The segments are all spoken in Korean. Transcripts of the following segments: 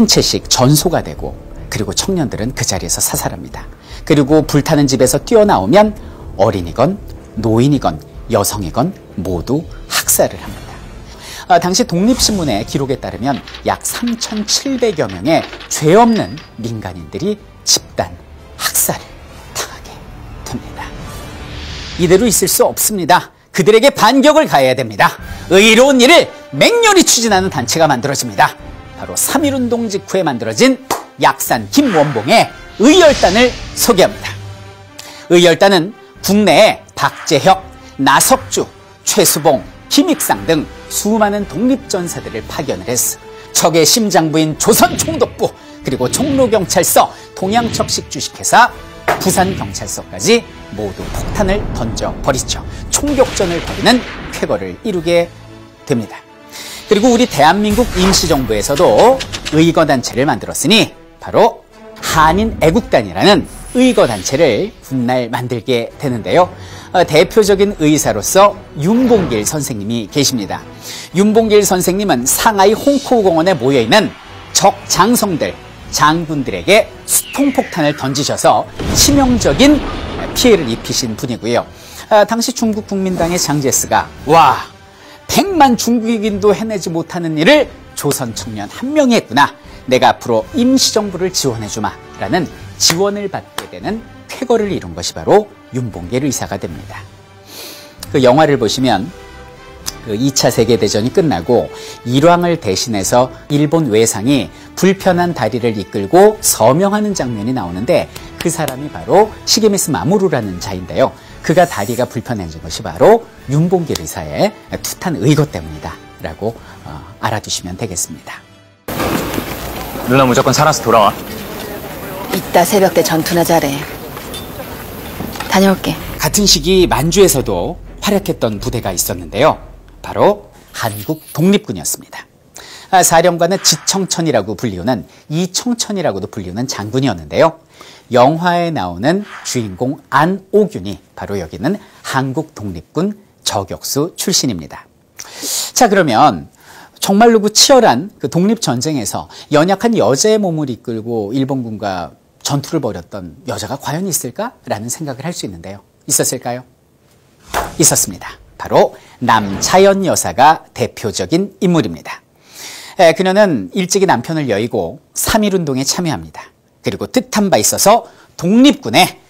한 채씩 전소가 되고 그리고 청년들은 그 자리에서 사살합니다. 그리고 불타는 집에서 뛰어나오면 어린이건 노인이건 여성이건 모두 학살을 합니다. 당시 독립신문의 기록에 따르면 약 3,700여 명의 죄 없는 민간인들이 집단 학살을 당하게 됩니다. 이대로 있을 수 없습니다. 그들에게 반격을 가해야 됩니다. 의로운 일을 맹렬히 추진하는 단체가 만들어집니다. 바로 3.1운동 직후에 만들어진 약산 김원봉의 의열단을 소개합니다. 의열단은 국내에 박재혁, 나석주, 최수봉, 김익상 등 수많은 독립전사들을 파견을 했어 적의 심장부인 조선총독부, 그리고 종로경찰서, 동양척식주식회사, 부산경찰서까지 모두 폭탄을 던져버리죠. 총격전을 벌이는 쾌거를 이루게 됩니다. 그리고 우리 대한민국 임시정부에서도 의거단체를 만들었으니 바로 한인애국단이라는 의거단체를 훗날 만들게 되는데요. 대표적인 의사로서 윤봉길 선생님이 계십니다. 윤봉길 선생님은 상하이 홍코우공원에 모여있는 적 장성들, 장군들에게 수통폭탄을 던지셔서 치명적인 피해를 입히신 분이고요. 당시 중국 국민당의 장제스가 100만 중국인도 해내지 못하는 일을 조선 청년 한 명이 했구나. 내가 앞으로 임시정부를 지원해주마 라는 지원을 받게 되는 쾌거를 이룬 것이 바로 윤봉길 의사가 됩니다. 그 영화를 보시면 그 2차 세계대전이 끝나고 일왕을 대신해서 일본 외상이 불편한 다리를 이끌고 서명하는 장면이 나오는데 그 사람이 바로 시게미스 마모루라는 자인데요. 그가 다리가 불편해진 것이 바로 윤봉길 의사의 투탄 의거 때문이다 라고 알아두시면 되겠습니다. 누나 무조건 살아서 돌아와. 이따 새벽 때 전투나 잘해. 다녀올게. 같은 시기 만주에서도 활약했던 부대가 있었는데요. 바로 한국 독립군이었습니다. 사령관은 지청천이라고 불리우는 이청천이라고도 불리우는 장군이었는데요. 영화에 나오는 주인공 안오균이 바로 여기는 한국 독립군 저격수 출신입니다. 자, 그러면 정말로 그 치열한 그 독립전쟁에서 연약한 여자의 몸을 이끌고 일본군과 전투를 벌였던 여자가 과연 있을까라는 생각을 할 수 있는데요. 있었을까요? 있었습니다. 바로 남차연 여사가 대표적인 인물입니다. 그녀는 일찍이 남편을 여의고 3.1운동에 참여합니다. 그리고 뜻한 바 있어서 독립군에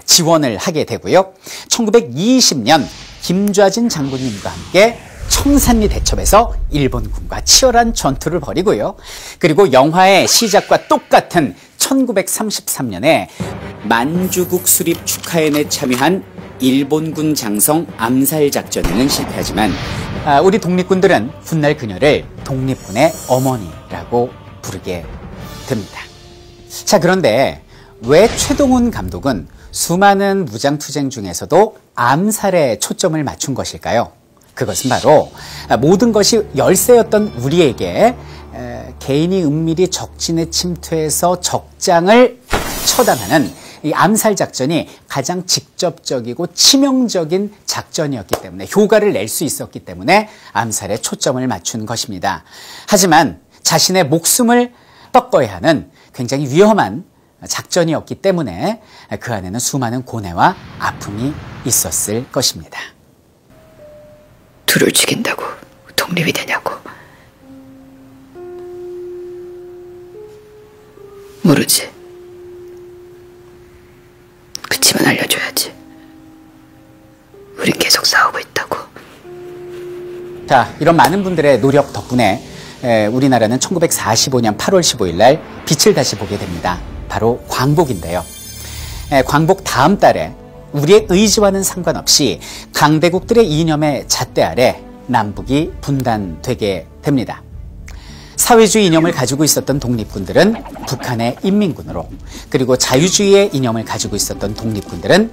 지원을 하게 되고요. 1920년 김좌진 장군님과 함께 청산리 대첩에서 일본군과 치열한 전투를 벌이고요. 그리고 영화의 시작과 똑같은 1933년에 만주국 수립 축하회에 참여한 일본군 장성 암살 작전에는 실패하지만 우리 독립군들은 훗날 그녀를 독립군의 어머니라고 부르게 됩니다. 자, 그런데 왜 최동훈 감독은 수많은 무장투쟁 중에서도 암살에 초점을 맞춘 것일까요? 그것은 바로 모든 것이 열세였던 우리에게 개인이 은밀히 적진에 침투해서 적장을 처단하는 이 암살 작전이 가장 직접적이고 치명적인 작전이었기 때문에 효과를 낼 수 있었기 때문에 암살에 초점을 맞춘 것입니다. 하지만 자신의 목숨을 꺾어야 하는 굉장히 위험한 작전이었기 때문에 그 안에는 수많은 고뇌와 아픔이 있었을 것입니다. 둘을 죽인다고 독립이 되냐고. 모르지. 그치만 알려줘야지. 우린 계속 싸우고 있다고. 자, 이런 많은 분들의 노력 덕분에 우리나라는 1945년 8월 15일 날 빛을 다시 보게 됩니다. 바로 광복인데요. 광복 다음 달에 우리의 의지와는 상관없이 강대국들의 이념의 잣대 아래 남북이 분단되게 됩니다. 사회주의 이념을 가지고 있었던 독립군들은 북한의 인민군으로, 그리고 자유주의의 이념을 가지고 있었던 독립군들은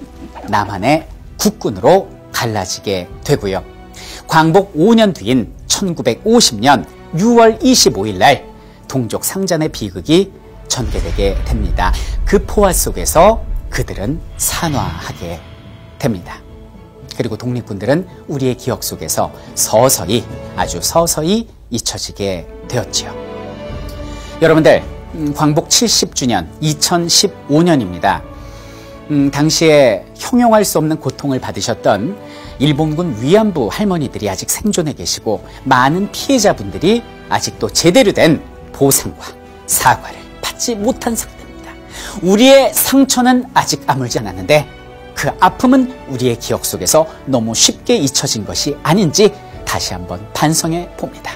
남한의 국군으로 갈라지게 되고요. 광복 5년 뒤인 1950년 6월 25일 날 동족 상잔의 비극이 전개되게 됩니다. 그 포화 속에서 그들은 산화하게 됩니다. 그리고 독립군들은 우리의 기억 속에서 서서히, 아주 서서히 잊혀지게 되었지요. 여러분들, 광복 70주년 2015년입니다. 당시에 형용할 수 없는 고통을 받으셨던 일본군 위안부 할머니들이 아직 생존해 계시고 많은 피해자분들이 아직도 제대로 된 보상과 사과를 받지 못한 상태입니다. 우리의 상처는 아직 아물지 않았는데 그 아픔은 우리의 기억 속에서 너무 쉽게 잊혀진 것이 아닌지 다시 한번 반성해 봅니다.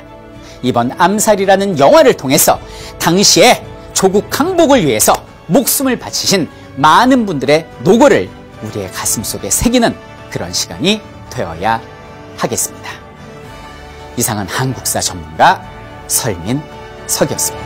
이번 암살이라는 영화를 통해서 당시에 조국 강복을 위해서 목숨을 바치신 많은 분들의 노고를 우리의 가슴 속에 새기는 그런 시간이 되어야 하겠습니다. 이상은 한국사 전문가 설민석이었습니다.